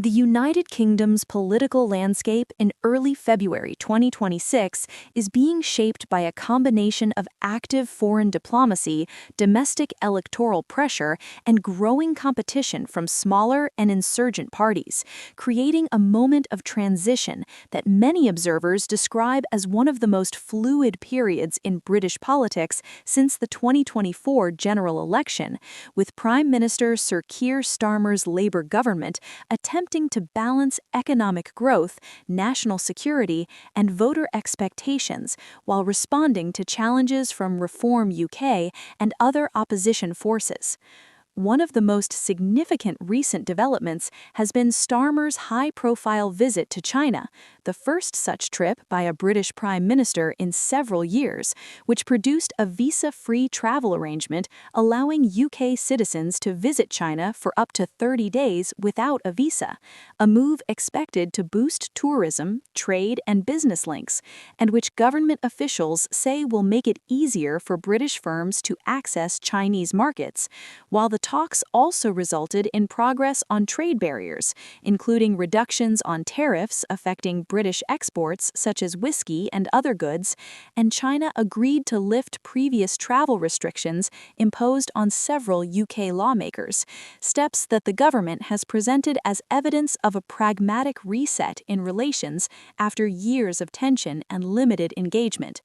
The United Kingdom's political landscape in early February 2026 is being shaped by a combination of active foreign diplomacy, domestic electoral pressure, and growing competition from smaller and insurgent parties, creating a moment of transition that many observers describe as one of the most fluid periods in British politics since the 2024 general election, with Prime Minister Sir Keir Starmer's Labour government attempting to balance economic growth, national security, and voter expectations while responding to challenges from Reform UK and other opposition forces. One of the most significant recent developments has been Starmer's high-profile visit to China, the first such trip by a British Prime Minister in several years, which produced a visa-free travel arrangement allowing UK citizens to visit China for up to 30 days without a visa, a move expected to boost tourism, trade, and business links, and which government officials say will make it easier for British firms to access Chinese markets, while the talks also resulted in progress on trade barriers, including reductions on tariffs affecting British exports such as whiskey and other goods, and China agreed to lift previous travel restrictions imposed on several UK lawmakers, steps that the government has presented as evidence of a pragmatic reset in relations after years of tension and limited engagement.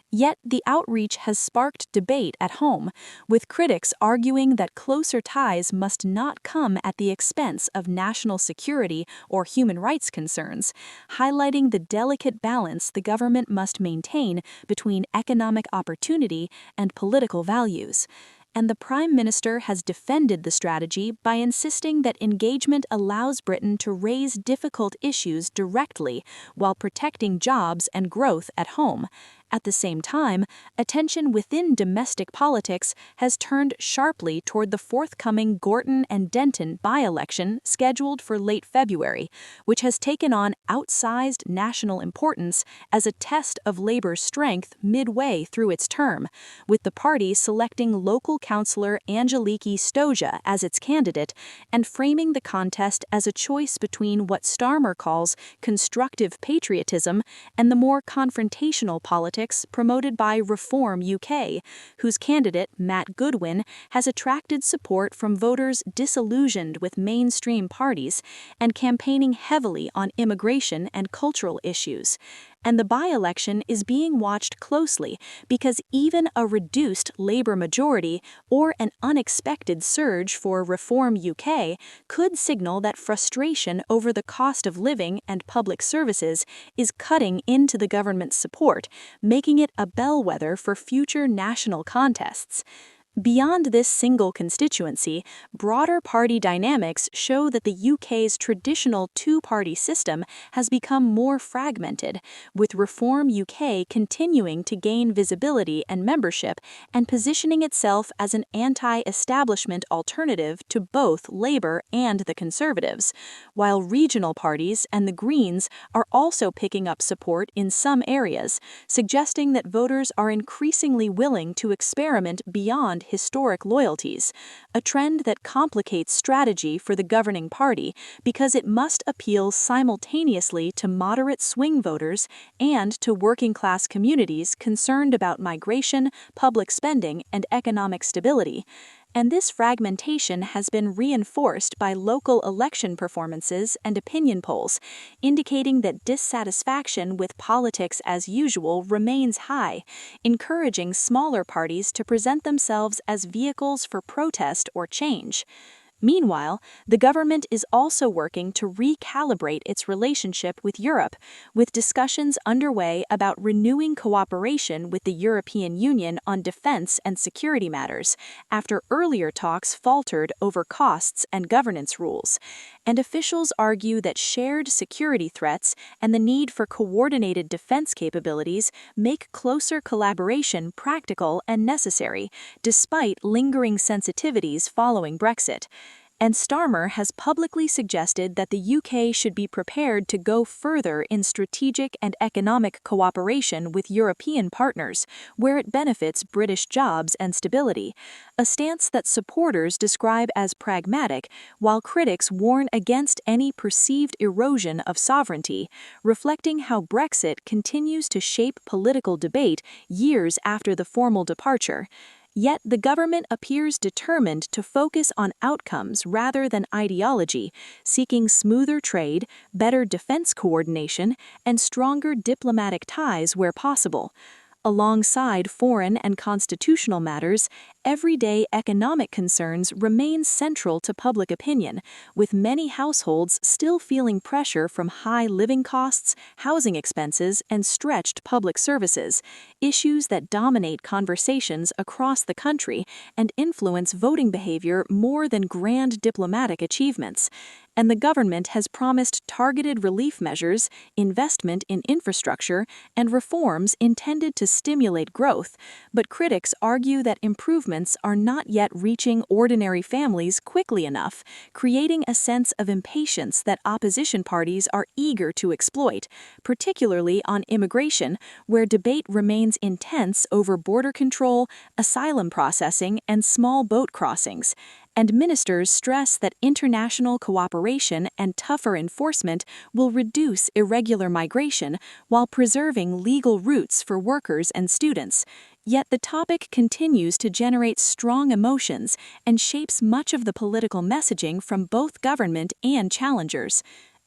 Yet the outreach has sparked debate at home, with critics arguing that closer ties must not come at the expense of national security or human rights concerns, highlighting the delicate balance the government must maintain between economic opportunity and political values. And the Prime Minister has defended the strategy by insisting that engagement allows Britain to raise difficult issues directly while protecting jobs and growth at home. At the same time, attention within domestic politics has turned sharply toward the forthcoming Gorton and Denton by-election scheduled for late February, which has taken on outsized national importance as a test of Labour's strength midway through its term, with the party selecting local councillor Angeliki Stoja as its candidate and framing the contest as a choice between what Starmer calls constructive patriotism and the more confrontational politics promoted by Reform UK, whose candidate, Matt Goodwin, has attracted support from voters disillusioned with mainstream parties and campaigning heavily on immigration and cultural issues. And the by-election is being watched closely because even a reduced Labour majority or an unexpected surge for Reform UK could signal that frustration over the cost of living and public services is cutting into the government's support, making it a bellwether for future national contests. Beyond this single constituency, broader party dynamics show that the UK's traditional two-party system has become more fragmented, with Reform UK continuing to gain visibility and membership and positioning itself as an anti-establishment alternative to both Labour and the Conservatives, while regional parties and the Greens are also picking up support in some areas, suggesting that voters are increasingly willing to experiment beyond historic loyalties, a trend that complicates strategy for the governing party because it must appeal simultaneously to moderate swing voters and to working-class communities concerned about migration, public spending, and economic stability. And this fragmentation has been reinforced by local election performances and opinion polls, indicating that dissatisfaction with politics as usual remains high, encouraging smaller parties to present themselves as vehicles for protest or change. Meanwhile, the government is also working to recalibrate its relationship with Europe, with discussions underway about renewing cooperation with the European Union on defense and security matters, after earlier talks faltered over costs and governance rules. And officials argue that shared security threats and the need for coordinated defense capabilities make closer collaboration practical and necessary, despite lingering sensitivities following Brexit. And Starmer has publicly suggested that the UK should be prepared to go further in strategic and economic cooperation with European partners, where it benefits British jobs and stability, a stance that supporters describe as pragmatic, while critics warn against any perceived erosion of sovereignty, reflecting how Brexit continues to shape political debate years after the formal departure. Yet the government appears determined to focus on outcomes rather than ideology, seeking smoother trade, better defense coordination, and stronger diplomatic ties where possible. Alongside foreign and constitutional matters, everyday economic concerns remain central to public opinion, with many households still feeling pressure from high living costs, housing expenses, and stretched public services, issues that dominate conversations across the country and influence voting behavior more than grand diplomatic achievements. And the government has promised targeted relief measures, investment in infrastructure, and reforms intended to stimulate growth, but critics argue that improvements are not yet reaching ordinary families quickly enough, creating a sense of impatience that opposition parties are eager to exploit, particularly on immigration, where debate remains intense over border control, asylum processing, and small boat crossings. And ministers stress that international cooperation and tougher enforcement will reduce irregular migration while preserving legal routes for workers and students. Yet the topic continues to generate strong emotions and shapes much of the political messaging from both government and challengers.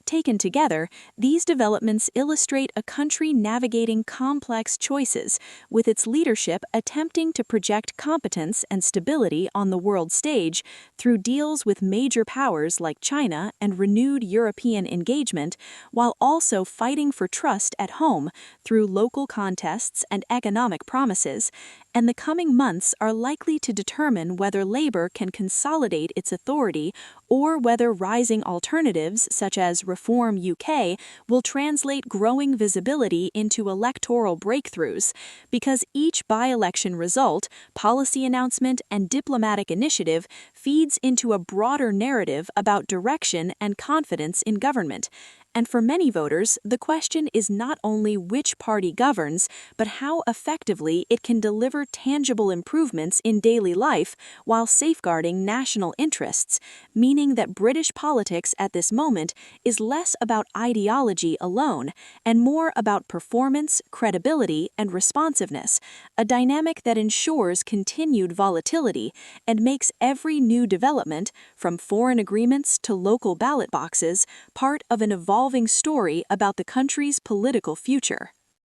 Taken together, these developments illustrate a country navigating complex choices, with its leadership attempting to project competence and stability on the world stage through deals with major powers like China and renewed European engagement, while also fighting for trust at home through local contests and economic promises. And the coming months are likely to determine whether Labour can consolidate its authority or whether rising alternatives such as Reform UK will translate growing visibility into electoral breakthroughs, because each by-election result, policy announcement, and diplomatic initiative feeds into a broader narrative about direction and confidence in government. And for many voters, the question is not only which party governs, but how effectively it can deliver tangible improvements in daily life while safeguarding national interests, meaning that British politics at this moment is less about ideology alone and more about performance, credibility, and responsiveness, a dynamic that ensures continued volatility and makes every new development, from foreign agreements to local ballot boxes, part of an evolving story about the country's political future.